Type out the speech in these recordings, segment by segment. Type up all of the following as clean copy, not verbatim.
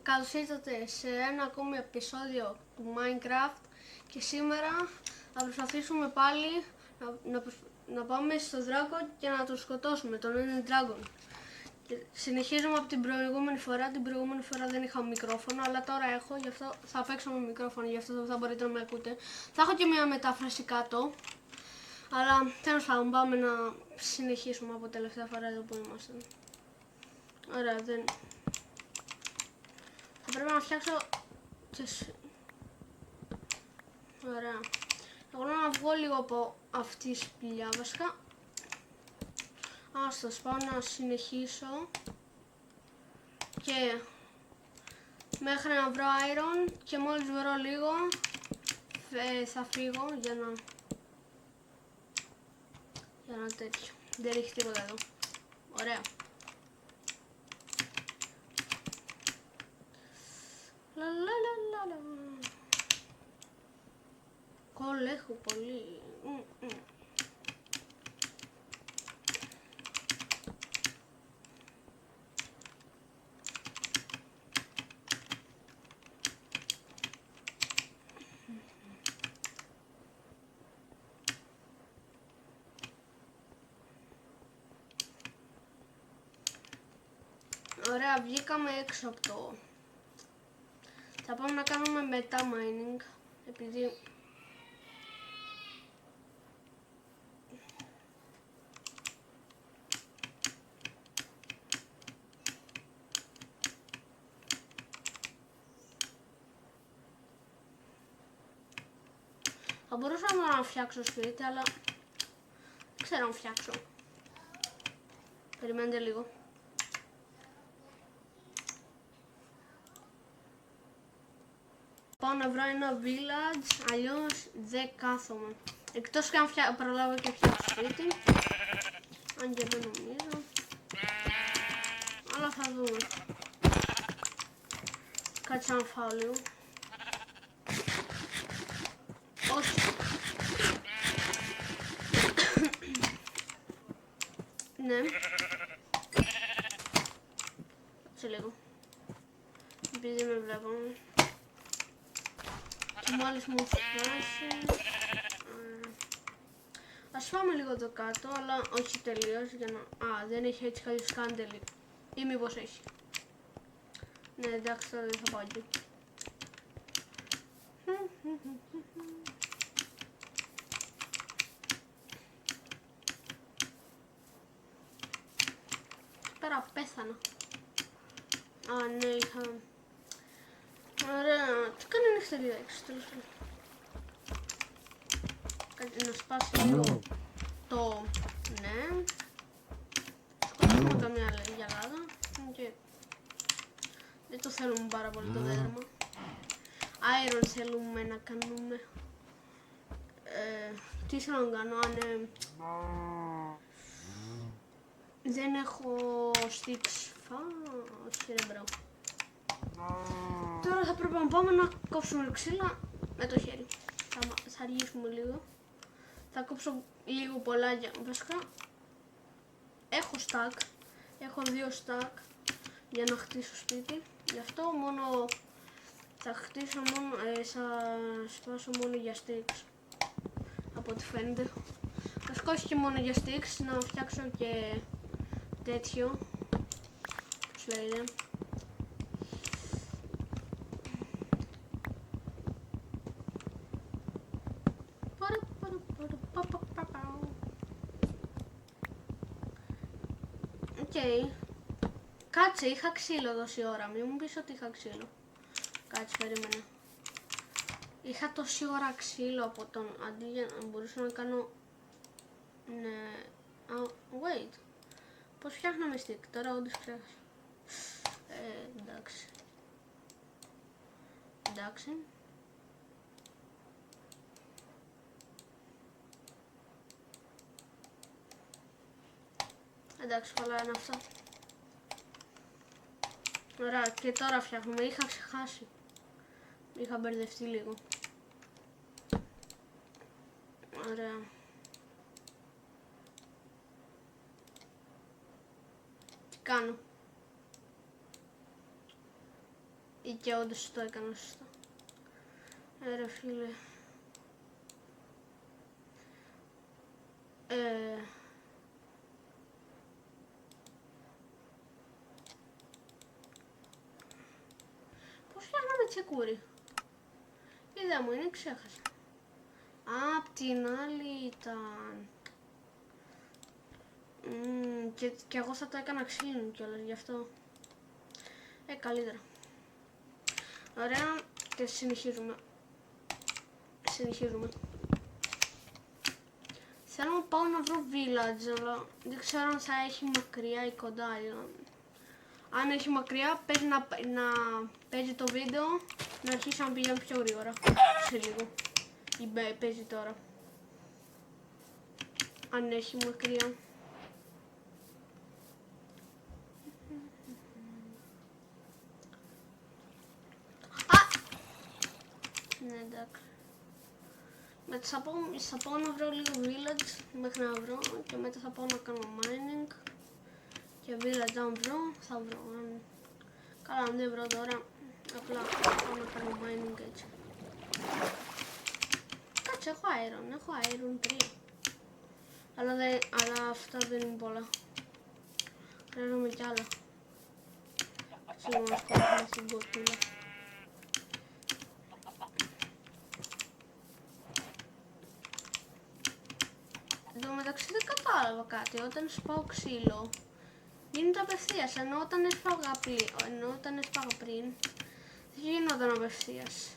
Καλώς ήρθατε σε ένα ακόμη επεισόδιο του Minecraft και σήμερα θα προσπαθήσουμε πάλι να πάμε στο Dragon και να τον σκοτώσουμε, τον Ender Dragon. Και συνεχίζουμε από την προηγούμενη φορά. Την προηγούμενη φορά δεν είχα μικρόφωνο, αλλά τώρα έχω, γι' αυτό θα παίξω με μικρόφωνο, γι' αυτό θα μπορείτε να με ακούτε. Θα έχω και μια μετάφραση κάτω, αλλά τέλος πάντων πάμε να συνεχίσουμε από τελευταία φορά εδώ που είμαστε. Ωραία, δεν... Θα πρέπει να φτιάξω... Ωραία. Εγώ να βγω λίγο από αυτή τη σπηλιά βασικά. Άστος, πάω να συνεχίσω. Και μέχρι να βρω iron και μόλις βρω λίγο θα φύγω για να τέτοιο. Δεν ρίχνει τίποτα εδώ. Ωραία. Κόλλ έχω πολύ. Ωραία, βγήκαμε έξω από το... Θα πάμε να κάνουμε μετά mining, επειδή... Θα μπορούσα να φτιάξω σπίτι, αλλά δεν ξέρω αν φτιάξω. Περιμένετε λίγο. Πάω να βρω ένα village, αλλιώς δεν κάθομαι. Εκτός και αν προλάβω και φτιάξω σπίτι. Αν και δεν νομίζω. Αλλά θα δούμε. Κάτσε να φάω λίγο. Όχι. Ναι. Σε λίγο. Επειδή με βλέπω. Και μόλις μου φτάσει. Ας πάμε λίγο εδώ κάτω, αλλά όχι τελείως για να... Α, δεν έχει έτσι καλώς κάντελι. Ή μήπως έχει. Ναι, εντάξει, τώρα δεν θα πάω εκεί. Πέρα πέθανα. Α, ναι, είχα... Ωραία, τι κάνει νυχτερίδα έξω, τέλος πάντων. Κάτι να σπάσει λίγο το... Ναι. Σκοτώσουμε καμιά γυαλάδα. Και... δεν το θέλουμε πάρα πολύ το δέρμα. Iron θέλουμε να κάνουμε. Τι θέλω να κάνω, αν... δεν έχω sticks. Όχι ρε μπρο. Τώρα θα πρέπει να πάμε να κόψουμε ξύλα με το χέρι. Θα αργήσουμε λίγο. Θα κόψω λίγο πολλά βασικά. Έχω stack. Έχω 2 stack για να χτίσω σπίτι. Γι' αυτό μόνο θα χτίσω μόνο, θα σπάσω μόνο για sticks. Από ό,τι φαίνεται. Βασικά όχι και μόνο για sticks, να φτιάξω και τέτοιο. Πώς λέγεται. Οκ. Κάτσε, είχα ξύλο τόση ώρα. Μην μου πεις ότι είχα ξύλο. Κάτσε, περίμενε. Είχα τόση ώρα ξύλο από τον... Αντί για να μπορούσα να κάνω... Ναι... Wait. Πώς φτιάχναμε stick, τώρα όντως ξέχασα. Εντάξει. Εντάξει. Εντάξει, καλά είναι αυτά. Ωραία, και τώρα φτιάχνουμε. Είχα ξεχάσει. Είχα μπερδευτεί λίγο. Ωραία. Τι κάνω. Ή και όντως το έκανα σωστά. Ρε φίλε. Πώς φτιάχναμε τσεκούρι? Είδα μου είναι, ξέχασα. Απ' την άλλη ήταν. Και εγώ θα το έκανα ξύλινο κιόλας, γι' αυτό. Καλύτερα. Ωραία, και συνεχίζουμε. Θέλω να πάω να βρω village, αλλά δεν ξέρω αν θα έχει μακριά ή κοντά. Αν έχει μακριά, παίζει να παίζει το βίντεο, να αρχίσει να πηγαίνει πιο γρήγορα. Σε λίγο. Ή παίζει τώρα. Αν έχει μακριά. Ναι, εντάξει. Μετά θα πάω να βρω λίγο village μέχρι να βρω και μετά θα πάω να κάνω mining και village αν βρω, θα βρω. Καλά, αν δεν βρω τώρα, απλά πάω να κάνω mining έτσι. Κάτσε, έχω iron 3. Αλλά αυτά δεν είναι πολλά. Χρειάζομαι κι άλλα. Σίγουρα να σκοτώσουμε στην κοτούλα. Εν τω μεταξύ δεν κατάλαβα κάτι, όταν σπάω ξύλο γίνεται απευθείας, ενώ όταν έσπαγα πριν δεν γινόταν απευθείας.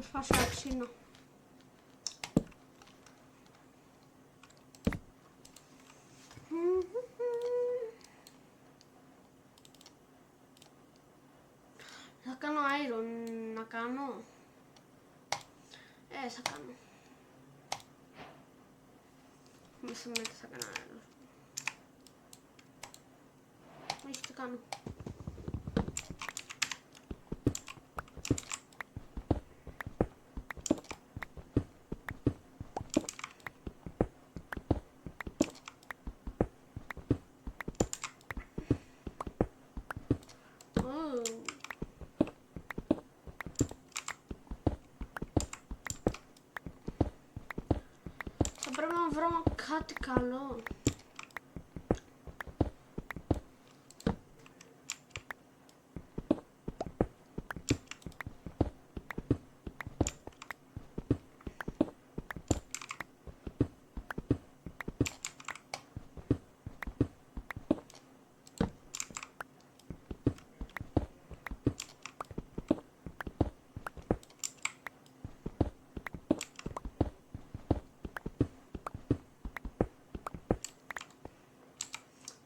σπάσω ένα ξύνο. Θα κάνω iron, να κάνω. Θα κάνω. Μη σημαίνει ότι θα κάνω iron. Όχι, τι κάνω. Θα πρέπει να βρω κάτι καλό.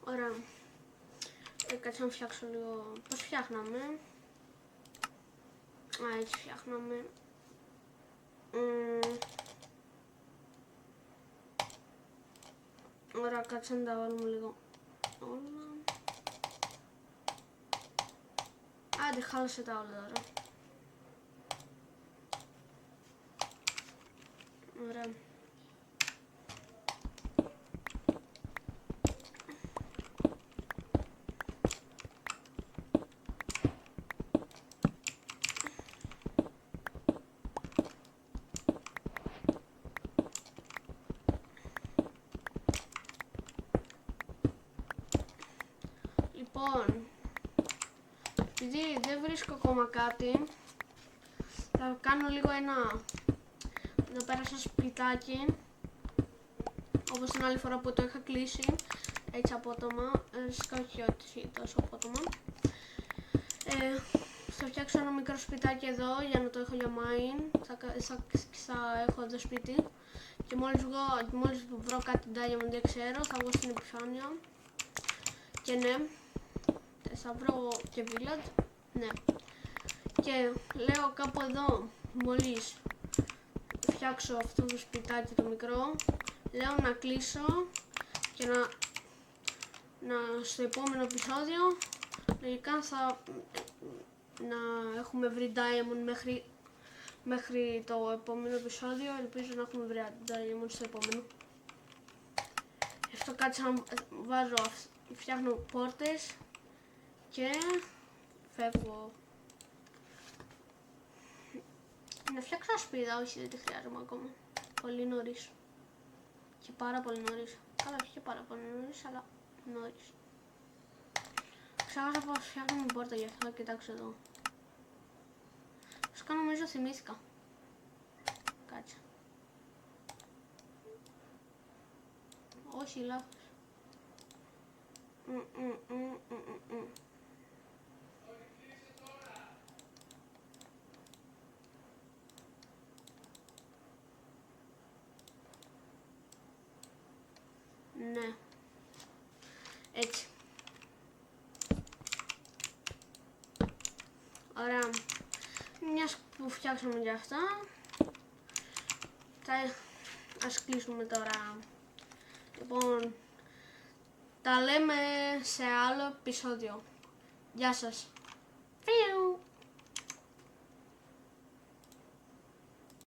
Ωραία. Κάτσε να φτιάξω λίγο. Πώς φτιάχναμε. Έτσι φτιάχναμε. Ωραία, κάτσε να τα βάλουμε λίγο όλα. Άντε, χάλασε τα όλα τώρα. Ωραία. Λοιπόν, επειδή δεν βρίσκω ακόμα κάτι, θα κάνω λίγο εδώ πέρα στο σπιτάκι, όπως την άλλη φορά που το είχα κλείσει, έτσι απότομα, όχι τόσο απότομα. Θα φτιάξω ένα μικρό σπιτάκι εδώ για να το έχω για mine, θα έχω εδώ σπίτι και μόλις βρω κάτι diamond, δεν ξέρω, θα βγω στην επιφάνεια και ναι. Θα βρω και village, ναι. Και λέω κάπου εδώ, μόλις φτιάξω αυτό το σπιτάκι το μικρό, λέω να κλείσω και στο επόμενο επεισόδιο λογικά να έχουμε βρει diamond μέχρι το επόμενο επεισόδιο. Ελπίζω να έχουμε βρει diamond στο επόμενο. Γι' αυτό κάτσα να φτιάχνω πόρτες και φεύγω. Να φτιάξω ασπίδα, όχι δεν τη χρειάζομαι ακόμα. Πολύ νωρίς. Και πάρα πολύ νωρίς. Καλά, όχι και πάρα πολύ νωρίς, αλλά νωρίς. Ξέχασα πως φτιάχνουμε πόρτα, γι' αυτό θα κοιτάξω εδώ. Φυσικά νομίζω θυμήθηκα. Κάτσε. Όχι, λάθος. Ναι. Έτσι. Ωραία. Μιας που φτιάξαμε για αυτά, ας κλείσουμε τώρα. Λοιπόν, τα λέμε σε άλλο επεισόδιο. Γεια σας.